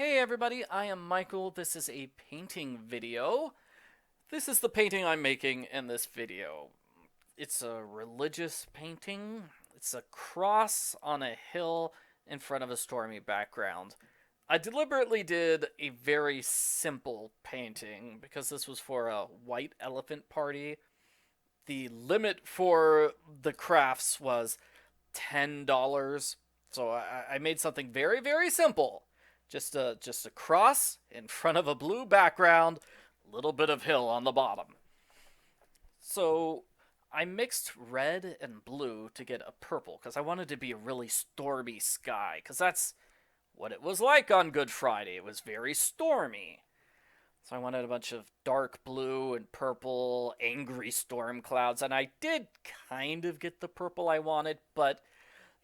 Hey everybody, I am Michael. This is a painting video. This is the painting I'm making in this video. It's a religious painting. It's a cross on a hill in front of a stormy background. I deliberately did a very simple painting because this was for a white elephant party. The limit for the crafts was $10. So I made something very, very simple. Just a cross in front of a blue background, a little bit of hill on the bottom. So I mixed red and blue to get a purple because I wanted to be a really stormy sky because that's what it was like on Good Friday. It was very stormy. So I wanted a bunch of dark blue and purple, angry storm clouds, and I did kind of get the purple I wanted, but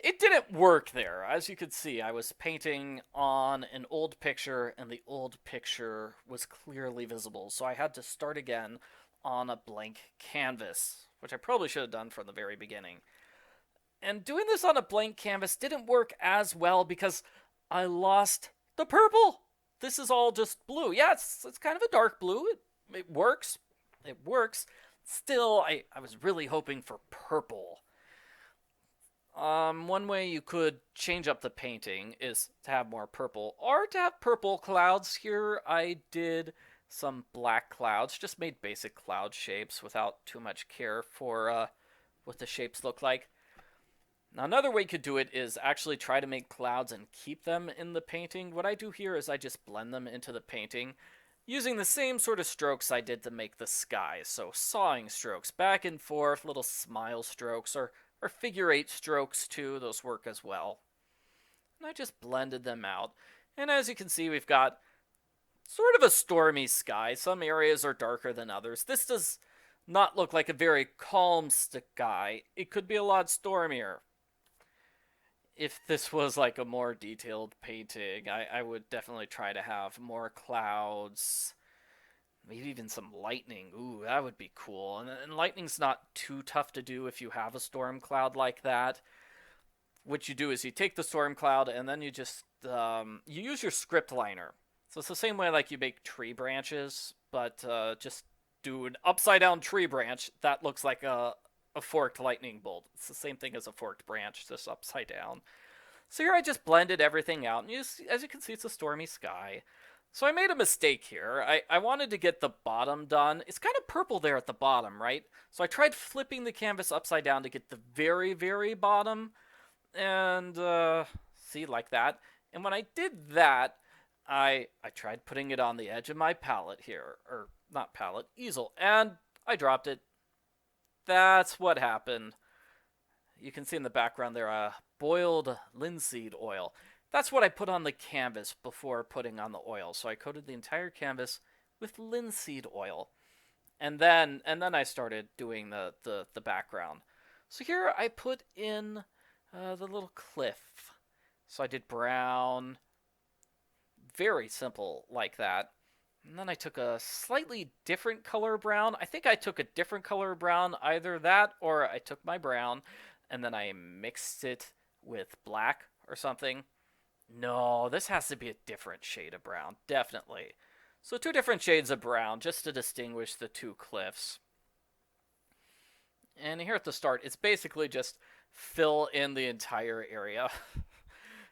it didn't work there. As you could see, I was painting on an old picture, and the old picture was clearly visible, so I had to start again on a blank canvas, which I probably should have done from the very beginning. And doing this on a blank canvas didn't work as well because I lost the purple. This is all just blue. Yeah, it's kind of a dark blue. It works. It works. Still, I was really hoping for purple. One way you could change up the painting is to have more purple, or to have purple clouds. Here I did some black clouds, just made basic cloud shapes without too much care for what the shapes look like. Now, another way you could do it is actually try to make clouds and keep them in the painting. What I do here is I just blend them into the painting using the same sort of strokes I did to make the sky. So sawing strokes, back and forth, little smile strokes, or figure eight strokes too, those work as well. And I just blended them out. And as you can see, we've got sort of a stormy sky. Some areas are darker than others. This does not look like a very calm sky. It could be a lot stormier. If this was like a more detailed painting, I would definitely try to have more clouds, maybe even some lightning. Ooh, that would be cool. And lightning's not too tough to do if you have a storm cloud like that. What you do is you take the storm cloud and then you just you use your script liner. So it's the same way like you make tree branches, but just do an upside down tree branch that looks like a forked lightning bolt. It's the same thing as a forked branch, just upside down. So here I just blended everything out, and as you can see, it's a stormy sky. So I made a mistake here. I wanted to get the bottom done. It's kind of purple there at the bottom, right? So I tried flipping the canvas upside down to get the very, very bottom, and see, like that. And when I did that, I tried putting it on the edge of my palette here, or not palette, easel, and I dropped it. That's what happened. You can see in the background there boiled linseed oil. That's what I put on the canvas before putting on the oil. So I coated the entire canvas with linseed oil. And then I started doing the background. So here I put in the little cliff. So I did brown, very simple like that. And then I took a slightly different color brown. I think I took a different color brown, either that or I took my brown and then I mixed it with black or something. No, this has to be a different shade of brown, definitely. So two different shades of brown just to distinguish the two cliffs. And here at the start, it's basically just fill in the entire area.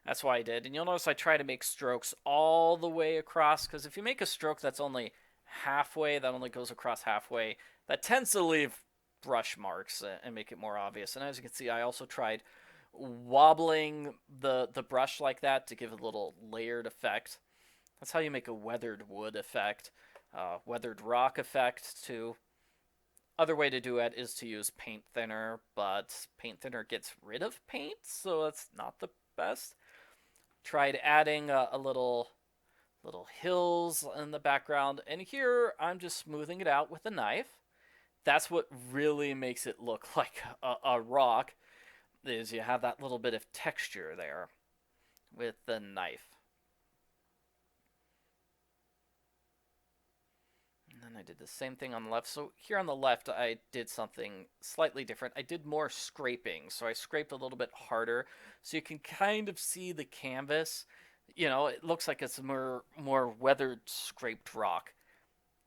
That's why I did. And you'll notice I try to make strokes all the way across, because if you make a stroke that's only halfway, that only goes across halfway, that tends to leave brush marks and make it more obvious. And as you can see, I also tried wobbling the brush like that to give it a little layered effect. That's how you make a weathered wood effect, weathered rock effect too. Other way to do it is to use paint thinner, but paint thinner gets rid of paint, so that's not the best. Tried adding a little hills in the background, and here I'm just smoothing it out with a knife. That's what really makes it look like a rock, is you have that little bit of texture there with the knife. And then I did the same thing on the left. So here on the left, I did something slightly different. I did more scraping. So I scraped a little bit harder. So you can kind of see the canvas You know, it looks like it's more weathered, scraped rock.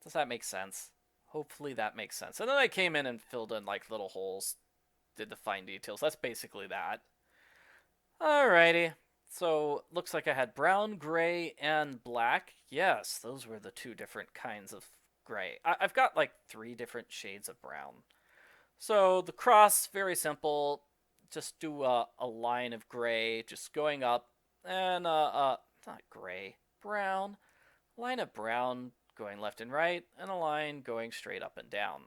Does that make sense? Hopefully that makes sense. And then I came in and filled in like little holes, did the fine details. That's basically that. Alrighty. So looks like I had brown, gray, and black. Yes, those were the two different kinds of gray. Have got like three different shades of brown. So the cross, very simple. Just do a line of gray, just going up, and not gray, brown. Line of brown going left and right, and a line going straight up and down.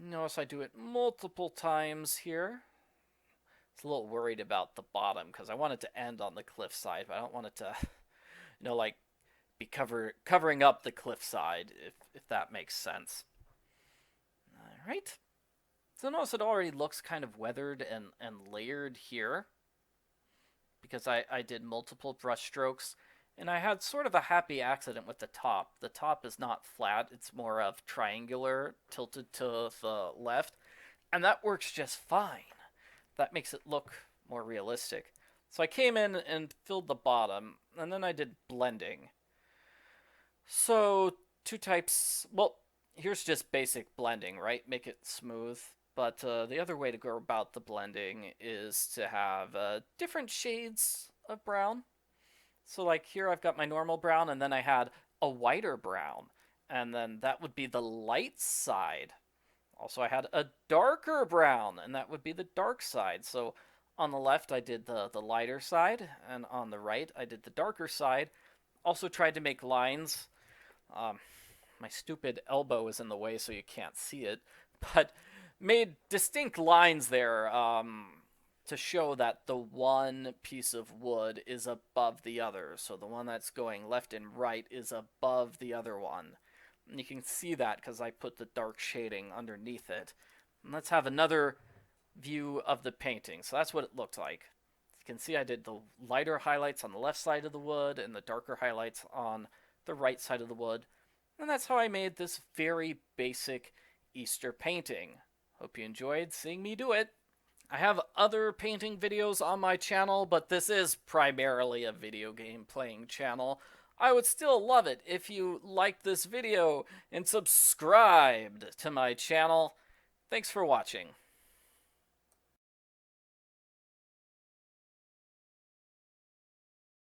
Notice I do it multiple times here. It's a little worried about the bottom because I want it to end on the cliffside, but I don't want it to, like be covering up the cliffside, if that makes sense. All right. So notice it already looks kind of weathered and layered here because I did multiple brush strokes, and I had sort of a happy accident with the top. The top is not flat, it's more of triangular, tilted to the left, and that works just fine. That makes it look more realistic. So I came in and filled the bottom, and then I did blending. So, two types. Well, here's just basic blending, right? Make it smooth. But the other way to go about the blending is to have different shades of brown. So, like here, I've got my normal brown, and then I had a whiter brown, and then that would be the light side. Also, I had a darker brown, and that would be the dark side. So, on the left, I did the lighter side, and on the right, I did the darker side. Also, tried to make lines. Um, my stupid elbow is in the way, so you can't see it, but made distinct lines there to show that the one piece of wood is above the other. So the one that's going left and right is above the other one. And you can see that because I put the dark shading underneath it. And let's have another view of the painting. So that's what it looked like. You can see I did the lighter highlights on the left side of the wood and the darker highlights on the right side of the wood. And that's how I made this very basic Easter painting. Hope you enjoyed seeing me do it. I have other painting videos on my channel, but this is primarily a video game playing channel. I would still love it if you liked this video and subscribed to my channel. Thanks for watching.